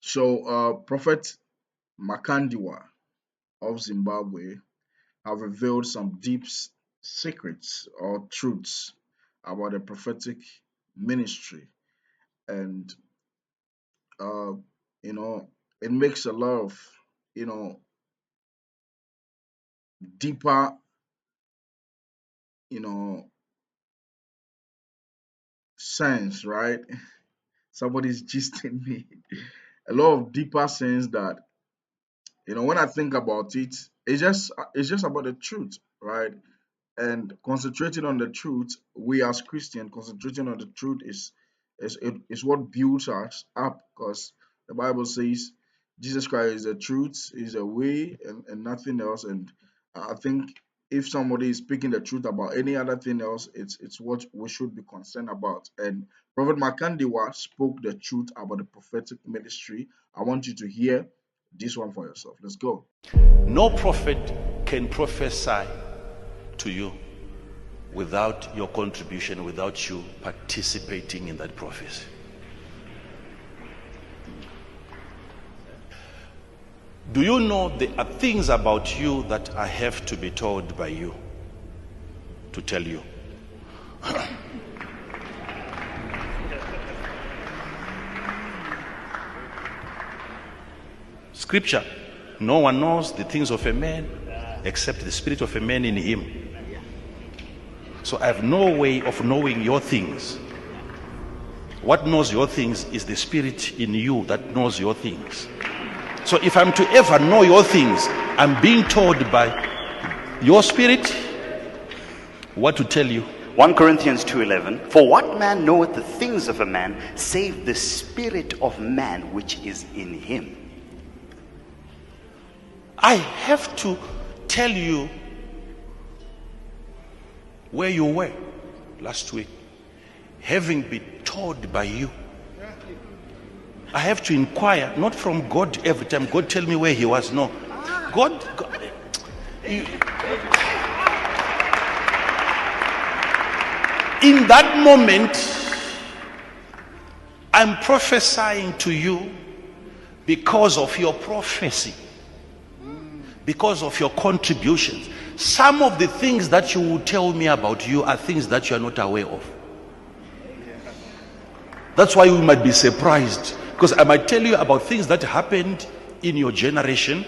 Prophet Makandiwa of Zimbabwe have revealed some deep secrets or truths about the prophetic ministry, and uh, you know, it makes a lot of you know deeper you know sense, right? Somebody's gisting me. A lot of deeper sense that when I think about it, it's just about the truth, right? And concentrating on the truth, we as Christians concentrating on the truth is what builds us up, because the Bible says Jesus Christ is the truth, is the way, and nothing else. And I think if somebody is speaking the truth about any other thing else, it's what we should be concerned about. And Prophet Makandiwa spoke the truth about the prophetic ministry. I want you to hear this one for yourself. Let's go. No prophet can prophesy to you without your contribution, without you participating in that prophecy. Do you know there are things about you that I have to be told by you to tell you? Scripture, no one knows the things of a man except the spirit of a man in him. So I have no way of knowing your things. What knows your things is the spirit in you that knows your things. So if I'm to ever know your things, I'm being told by your spirit what to tell you. 1 Corinthians 2:11, for what man knoweth the things of a man, save the spirit of man which is in him? I have to tell you where you were last week, having been told by you. I have to inquire, not from God every time. God tell me where he was. No. God in that moment, I'm prophesying to you because of your prophecy, because of your contributions. Some of the things that you will tell me about you are things that you are not aware of. That's why you might be surprised, because I might tell you about things that happened in your generation,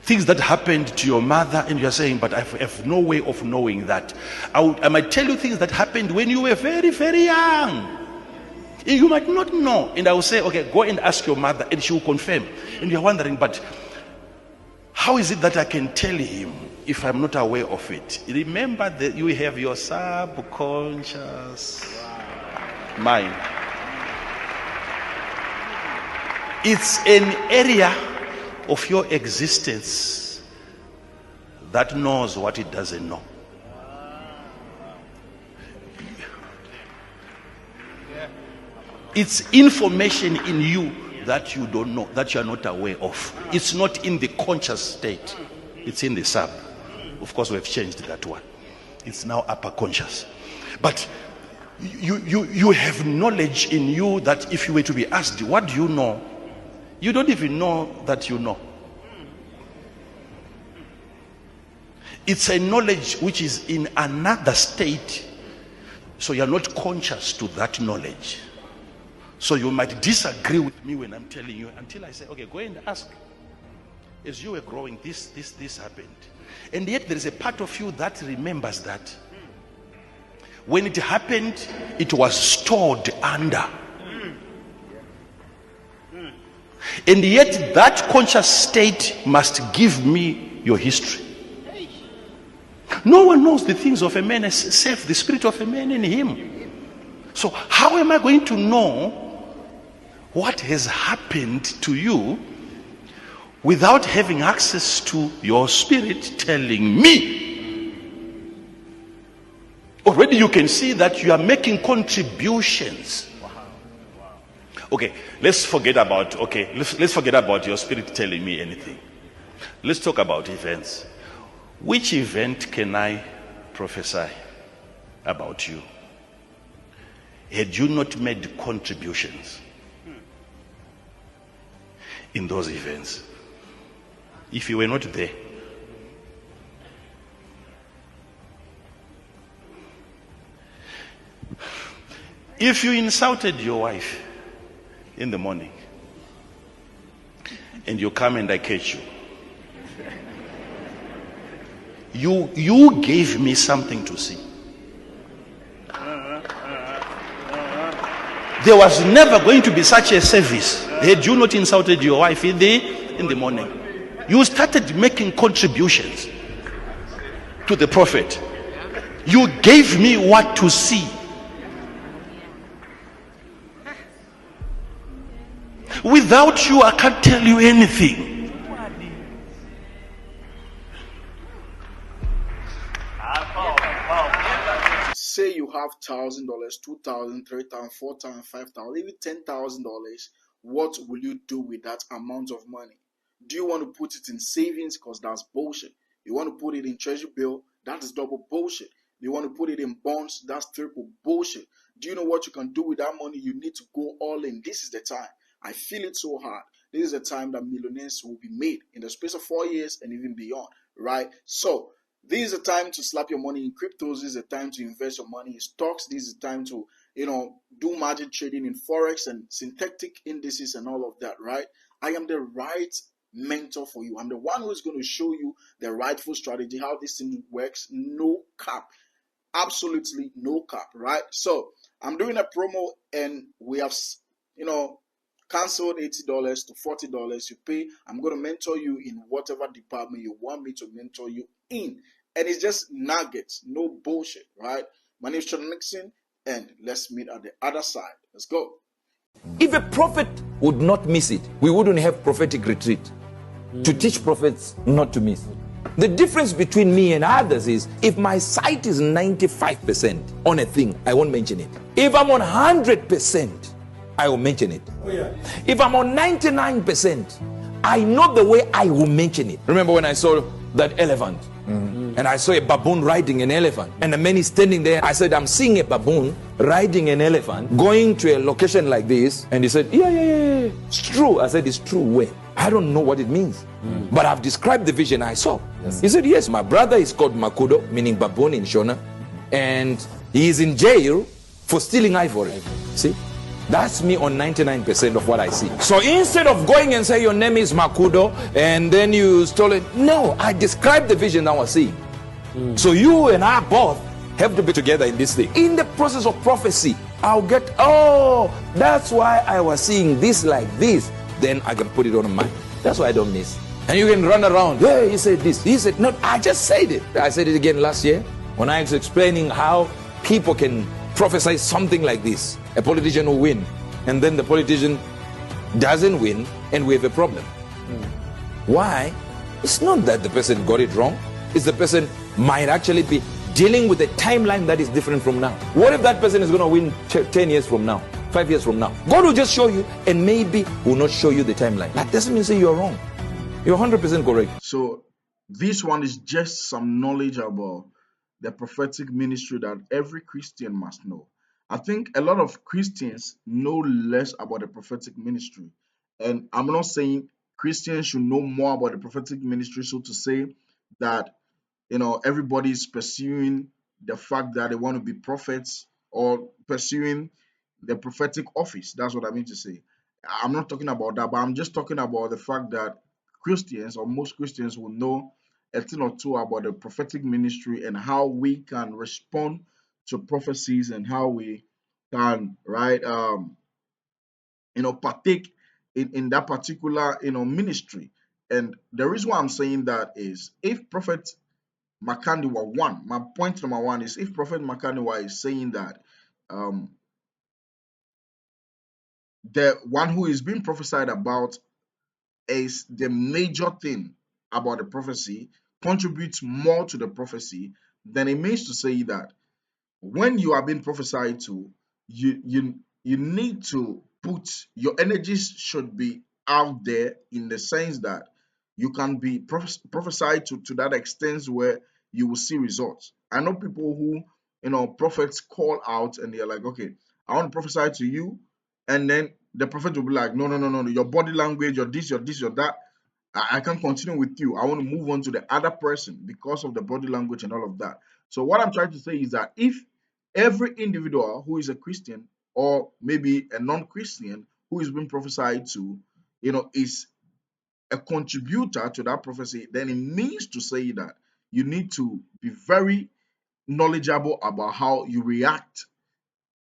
things that happened to your mother, and you're saying, but I have no way of knowing that. I might tell you things that happened when you were very, very young. You might not know. And I will say, okay, go and ask your mother, and she will confirm. And you're wondering, but how is it that I can tell him if I'm not aware of it? Remember that you have your subconscious mind. It's an area of your existence that knows what it doesn't know. It's information in you that you don't know, that you are not aware of. It's not in the conscious state. It's in the sub. Of course, we have changed that one. It's now upper conscious. But you have knowledge in you that if you were to be asked, what do you know? You don't even know that you know. It's a knowledge which is in another state. So you're not conscious to that knowledge. So you might disagree with me when I'm telling you, until I say, okay, go and ask. As you were growing, this happened. And yet there is a part of you that remembers that. When it happened, it was stored under. And yet that conscious state must give me your history. No one knows the things of a man except the spirit of a man in him. So how am I going to know what has happened to you without having access to your spirit telling me? Already you can see that you are making contributions. Okay, let's forget about your spirit telling me anything. Let's talk about events. Which event can I prophesy about you had you not made contributions? in those events. If you were not there, if you insulted your wife in the morning and you come and I catch you gave me something to see. There was never going to be such a service had you not insulted your wife in the morning. You started making contributions to the prophet. You gave me what to see. Without you, I can't tell you anything. Say you have $1,000, $2,000, $3,000, $4,000, $5,000, even $10,000. What will you do with that amount of money? Do you want to put it in savings? Because that's bullshit. You want to put it in treasury bill? That is double bullshit. You want to put it in bonds? That's triple bullshit. Do you know what you can do with that money? You need to go all in. This is the time. I feel it so hard. This is the time that millionaires will be made in the space of 4 years and even beyond, right? So this is the time to slap your money in cryptos. This is the time to invest your money in stocks. This is the time to, do margin trading in forex and synthetic indices and all of that, right? I am the right mentor for you. I'm the one who's going to show you the rightful strategy, how this thing works. No cap. Absolutely no cap, right? So I'm doing a promo and we have, canceled $80 to $40. You pay. I'm going to mentor you in whatever department you want me to mentor you in. And it's just nuggets, no bullshit, right? My name is Sean Nixon, and let's meet at the other side. Let's go. If a prophet would not miss it, we wouldn't have prophetic retreat to teach prophets not to miss. The difference between me and others is if my sight is 95% on a thing, I won't mention it. If I'm on 100%, I will mention it. If I'm on 99%, I know the way I will mention it. Remember when I saw that elephant? And I saw a baboon riding an elephant. And the man is standing there. I said, I'm seeing a baboon riding an elephant going to a location like this. And he said, yeah. It's true. I said, it's true where? I don't know what it means. But I've described the vision I saw. Yes. He said, yes, my brother is called Makudo, meaning baboon in Shona. And he is in jail for stealing ivory. See? That's me on 99% of what I see. So instead of going and say your name is Makudo and then you stole it, no, I described the vision I was seeing. So you and I both have to be together in this thing. In the process of prophecy, I'll get, that's why I was seeing this like this. Then I can put it on mine. That's why I don't miss. And you can run around, yeah, he said this. He said, no, I just said it. I said it again last year when I was explaining how people can prophesy something like this. A politician will win, and then the politician doesn't win, and we have a problem. Why? It's not that the person got it wrong. It's the person might actually be dealing with a timeline that is different from now. What if that person is going to win 10 years from now, 5 years from now? God will just show you, and maybe will not show you the timeline. That doesn't mean say you're wrong. You're 100% correct. So this one is just some knowledge about the prophetic ministry that every Christian must know. I think a lot of Christians know less about the prophetic ministry. And I'm not saying Christians should know more about the prophetic ministry, so to say that everybody is pursuing the fact that they want to be prophets or pursuing the prophetic office. That's what I mean to say. I'm not talking about that, but I'm just talking about the fact that Christians or most Christians will know a thing or two about the prophetic ministry and how we can respond to prophecies and how we can partake in that particular ministry. And the reason why I'm saying that is if Prophet MAKANDIWA, my point number one is if Prophet MAKANDIWA is saying that the one who is being prophesied about is the major thing about the prophecy, contributes more to the prophecy, then it means to say that when you are being prophesied to, you need to put your energies should be out there in the sense that you can be prophesied to that extent where you will see results. I know people who prophets call out and they're like, okay, I want to prophesy to you, and then the prophet will be like, no, no, no, no, your body language, your this, your this, your that. I can't continue with you. I want to move on to the other person because of the body language and all of that. So what I'm trying to say is that if every individual who is a Christian or maybe a non-Christian who is being prophesied to, is a contributor to that prophecy, then it means to say that you need to be very knowledgeable about how you react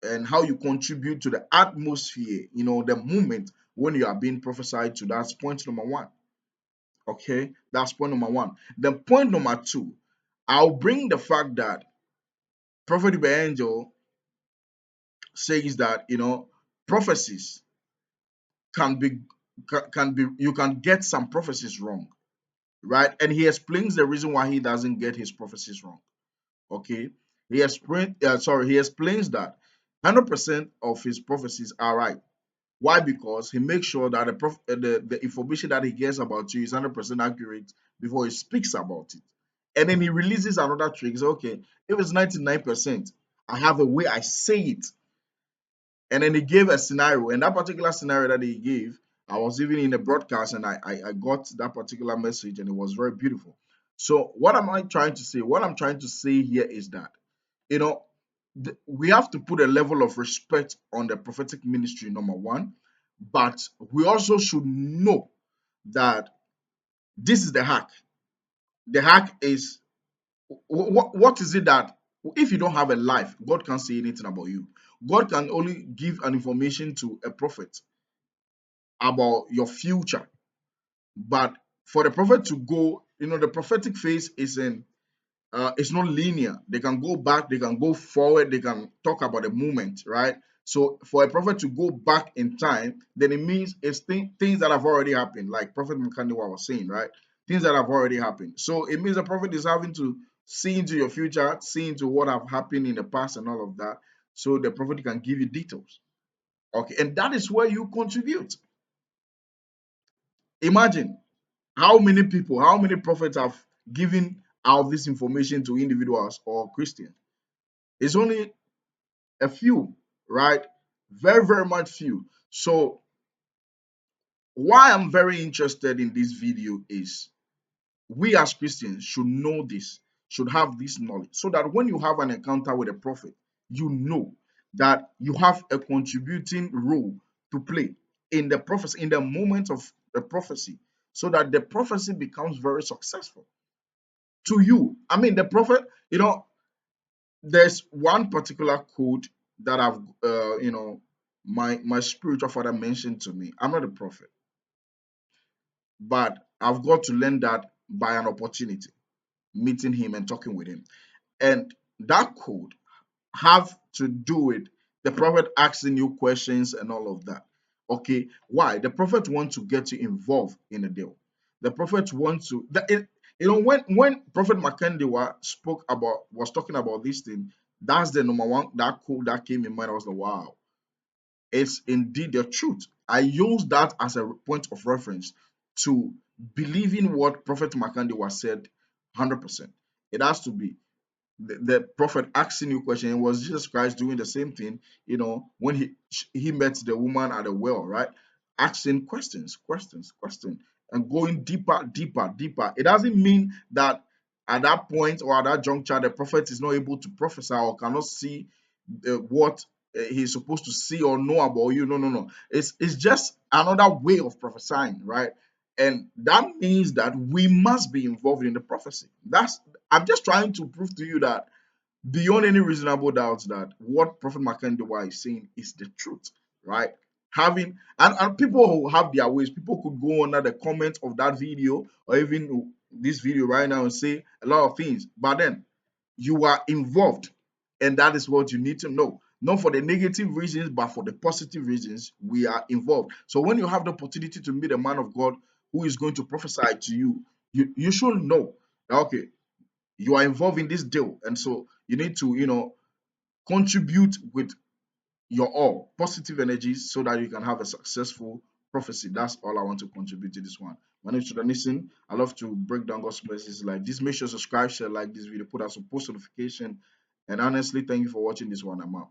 and how you contribute to the atmosphere, the moment when you are being prophesied to. That's point number one. Okay, that's point number one. Then point number two, I'll bring the fact that Prophet Angel says that prophecies can be can be you can get some prophecies wrong, right? And he explains the reason why he doesn't get his prophecies wrong. Okay, he explains that 100% of his prophecies are right. Why? Because he makes sure that the information that he gets about you is 100% accurate before he speaks about it. And then he releases another trick. He says, okay, if it's 99%, I have a way I say it. And then he gave a scenario. And that particular scenario that he gave, I was even in a broadcast and I got that particular message and it was very beautiful. So what am I trying to say? What I'm trying to say here is that, you know, we have to put a level of respect on the prophetic ministry, number one, but we also should know that this is the hack. The hack is what is it that if you don't have a life, God can't say anything about you. God can only give an information to a prophet about your future. But for the prophet to go, the prophetic phase is in it's not linear. They can go back, they can go forward, they can talk about the moment, right? So for a prophet to go back in time, then it means it's things that have already happened, like Prophet MAKANDIWA was saying, right? Things that have already happened. So it means the prophet is having to see into your future, see into what have happened in the past and all of that. So the prophet can give you details. Okay, and that is where you contribute. Imagine how many people, how many prophets have given out this information to individuals or Christians. It's only a few, right? Very, very much few. So why I'm very interested in this video is we as Christians should know this, should have this knowledge, so that when you have an encounter with a prophet, you know that you have a contributing role to play in the prophecy, in the moment of the prophecy, so that the prophecy becomes very successful to you. I mean, the prophet, there's one particular quote that I've, my spiritual father mentioned to me. I'm not a prophet, but I've got to learn that by an opportunity, meeting him and talking with him. And that quote have to do with the prophet asking you questions and all of that. Okay, why? The prophet wants to get you involved in a deal. The prophet wants to when Prophet Makandiwa was talking about this thing, that's the number one that quote that came in mind. I was like, wow, it's indeed the truth. I use that as a point of reference to believing what Prophet Makandiwa said 100%. It has to be the prophet asking you question. It was Jesus Christ doing the same thing, when he met the woman at the well, right? Asking questions, and going deeper, deeper, deeper. It doesn't mean that at that point or at that juncture, the prophet is not able to prophesy or cannot see what he's supposed to see or know about you. No, no, no. It's just another way of prophesying, right? And that means that we must be involved in the prophecy. I'm just trying to prove to you that beyond any reasonable doubt that what Prophet Makandiwa is saying is the truth, right? And people who have their ways, people could go under the comments of that video or even this video right now and say a lot of things, but then you are involved, and that is what you need to know. Not for the negative reasons, but for the positive reasons, we are involved. So when you have the opportunity to meet a man of God who is going to prophesy to you, you should know that, okay, you are involved in this deal, and so you need to contribute with your all positive energies so that you can have a successful prophecy. That's all I want to contribute to this one. My name is Listen. I love to break down gospel messages like this. Make sure to subscribe, share, like this video, put out some post notification, and honestly, thank you for watching this one. I'm out.